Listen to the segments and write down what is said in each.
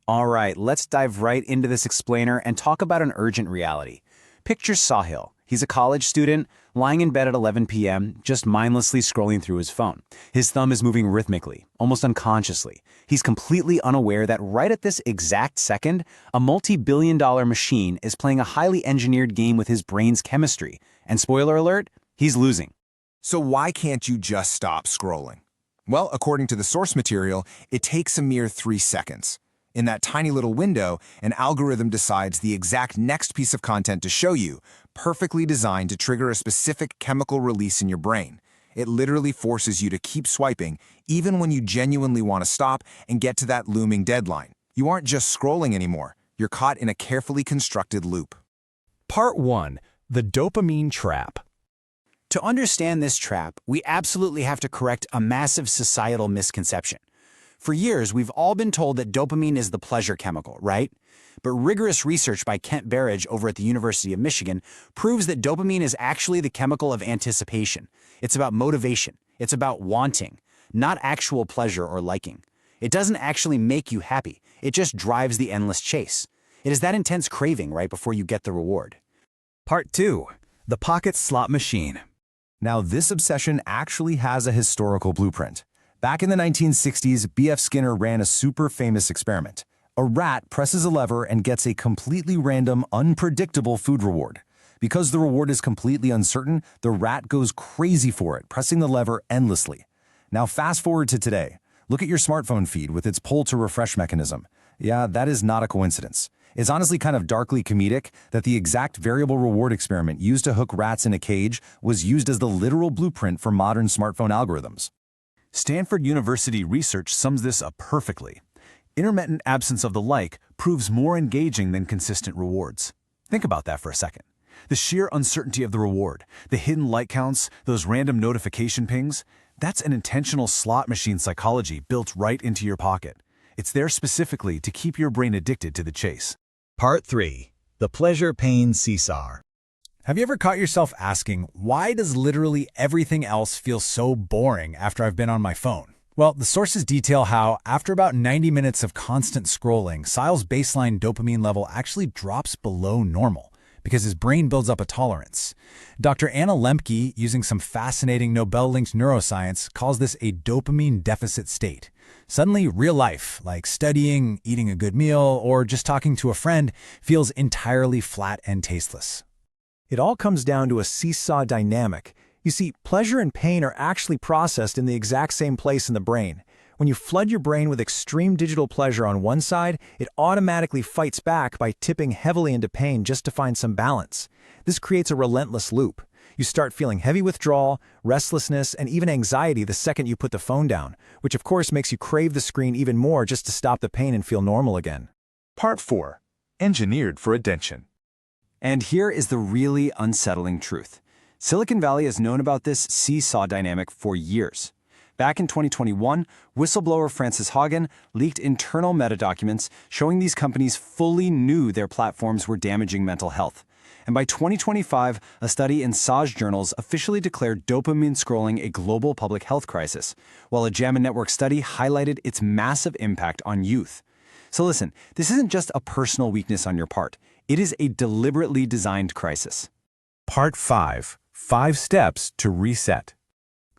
All right, let's dive right into this explainer and talk about an urgent reality. Picture Sahil. He's a college student, lying in bed at 11 p.m., just mindlessly scrolling through his phone. His thumb is moving rhythmically, almost unconsciously. He's completely unaware that right at this exact second, a multi-billion-dollar machine is playing a highly engineered game with his brain's chemistry. And spoiler alert, he's losing. So why can't you just stop scrolling? Well, according to the source material, it takes a mere 3 seconds. In that tiny little window, an algorithm decides the exact next piece of content to show you, perfectly designed to trigger a specific chemical release in your brain. It literally forces you to keep swiping, even when you genuinely want to stop and get to that looming deadline. You aren't just scrolling anymore. You're caught in a carefully constructed loop. Part 1. The dopamine trap. To understand this trap, we absolutely have to correct a massive societal misconception. For years, we've all been told that dopamine is the pleasure chemical, right? But rigorous research by Kent Berridge over at the University of Michigan proves that dopamine is actually the chemical of anticipation. It's about motivation. It's about wanting, not actual pleasure or liking. It doesn't actually make you happy. It just drives the endless chase. It is that intense craving right before you get the reward. Part 2. The pocket slot machine. Now, this obsession actually has a historical blueprint. Back in the 1960s, B.F. Skinner ran a super famous experiment. A rat presses a lever and gets a completely random, unpredictable food reward. Because the reward is completely uncertain, the rat goes crazy for it, pressing the lever endlessly. Now fast forward to today. Look at your smartphone feed with its pull-to-refresh mechanism. Yeah, that is not a coincidence. It's honestly kind of darkly comedic that the exact variable reward experiment used to hook rats in a cage was used as the literal blueprint for modern smartphone algorithms. Stanford University research sums this up perfectly. Intermittent absence of the like proves more engaging than consistent rewards. Think about that for a second. The sheer uncertainty of the reward, the hidden like counts, those random notification pings, that's an intentional slot machine psychology built right into your pocket. It's there specifically to keep your brain addicted to the chase. Part 3. The pleasure-pain seesaw. Have you ever caught yourself asking, why does literally everything else feel so boring after I've been on my phone? Well, the sources detail how, after about 90 minutes of constant scrolling, Sahil's baseline dopamine level actually drops below normal because his brain builds up a tolerance. Dr. Anna Lembke, using some fascinating Nobel-linked neuroscience, calls this a dopamine deficit state. Suddenly, real life, like studying, eating a good meal, or just talking to a friend, feels entirely flat and tasteless. It all comes down to a seesaw dynamic. You see, pleasure and pain are actually processed in the exact same place in the brain. When you flood your brain with extreme digital pleasure on one side, it automatically fights back by tipping heavily into pain just to find some balance. This creates a relentless loop. You start feeling heavy withdrawal, restlessness, and even anxiety the second you put the phone down, which of course makes you crave the screen even more just to stop the pain and feel normal again. Part 4. Engineered for attention. And here is the really unsettling truth. Silicon Valley has known about this seesaw dynamic for years. Back in 2021, whistleblower Frances Haugen leaked internal meta-documents showing these companies fully knew their platforms were damaging mental health. And by 2025, a study in Sage journals officially declared dopamine scrolling a global public health crisis, while a JAMA Network study highlighted its massive impact on youth. So listen, this isn't just a personal weakness on your part. It is a deliberately designed crisis. Part 5. 5 steps to reset.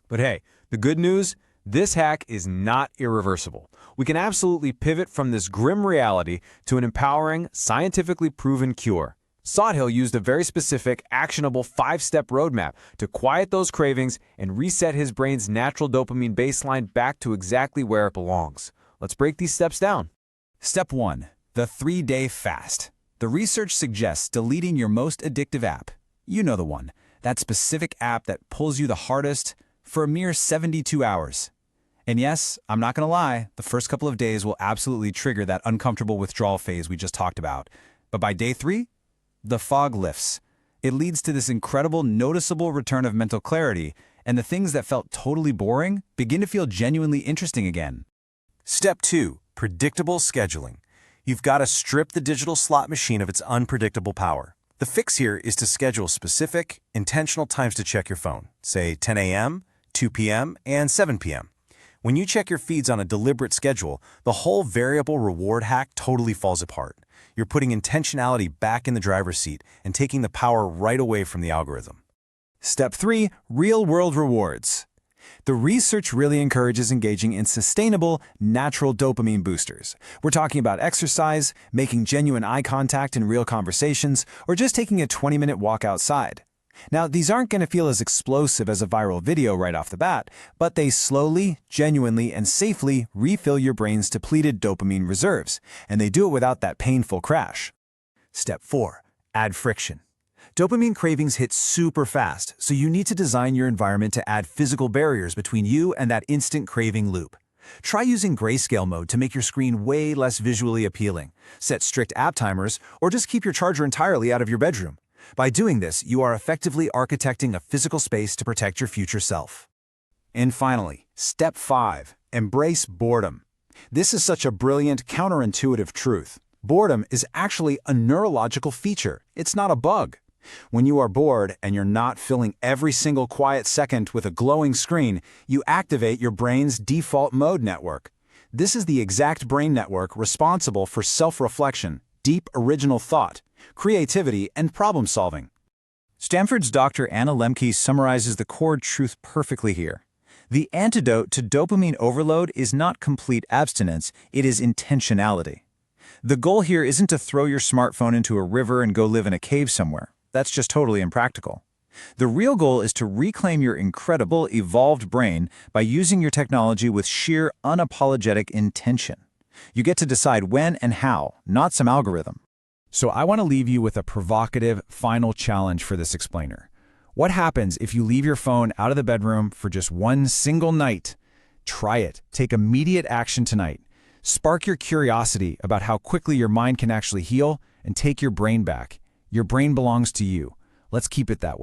But hey, the good news, this hack is not irreversible. We can absolutely pivot from this grim reality to an empowering, scientifically proven cure. Sahil used a very specific, actionable 5-step roadmap to quiet those cravings and reset his brain's natural dopamine baseline back to exactly where it belongs. Let's break these steps down. Step 1. The 3-day fast. The research suggests deleting your most addictive app. You know the one. That specific app that pulls you the hardest for a mere 72 hours. And yes, I'm not going to lie, the first couple of days will absolutely trigger that uncomfortable withdrawal phase we just talked about. But by day 3, the fog lifts. It leads to this incredible, noticeable return of mental clarity, and the things that felt totally boring begin to feel genuinely interesting again. Step 2. Predictable scheduling. You've got to strip the digital slot machine of its unpredictable power. The fix here is to schedule specific, intentional times to check your phone, say 10 a.m., 2 p.m., and 7 p.m. When you check your feeds on a deliberate schedule, the whole variable reward hack totally falls apart. You're putting intentionality back in the driver's seat and taking the power right away from the algorithm. Step 3. Real-world rewards. The research really encourages engaging in sustainable, natural dopamine boosters. We're talking about exercise, making genuine eye contact in real conversations, or just taking a 20-minute walk outside. Now, these aren't going to feel as explosive as a viral video right off the bat, but they slowly, genuinely, and safely refill your brain's depleted dopamine reserves, and they do it without that painful crash. Step 4. Add friction. Dopamine cravings hit super fast, so you need to design your environment to add physical barriers between you and that instant craving loop. Try using grayscale mode to make your screen way less visually appealing. Set strict app timers, or just keep your charger entirely out of your bedroom. By doing this, you are effectively architecting a physical space to protect your future self. And finally, Step 5. Embrace boredom. This is such a brilliant, counterintuitive truth. Boredom is actually a neurological feature. It's not a bug. When you are bored and you're not filling every single quiet second with a glowing screen, you activate your brain's default mode network. This is the exact brain network responsible for self-reflection, deep original thought, creativity, and problem-solving. Stanford's Dr. Anna Lemke summarizes the core truth perfectly here. The antidote to dopamine overload is not complete abstinence, it is intentionality. The goal here isn't to throw your smartphone into a river and go live in a cave somewhere. That's just totally impractical. The real goal is to reclaim your incredible, evolved brain by using your technology with sheer, unapologetic intention. You get to decide when and how, not some algorithm. So I want to leave you with a provocative final challenge for this explainer. What happens if you leave your phone out of the bedroom for just one single night? Try it. Take immediate action tonight. Spark your curiosity about how quickly your mind can actually heal and take your brain back. Your brain belongs to you. Let's keep it that way.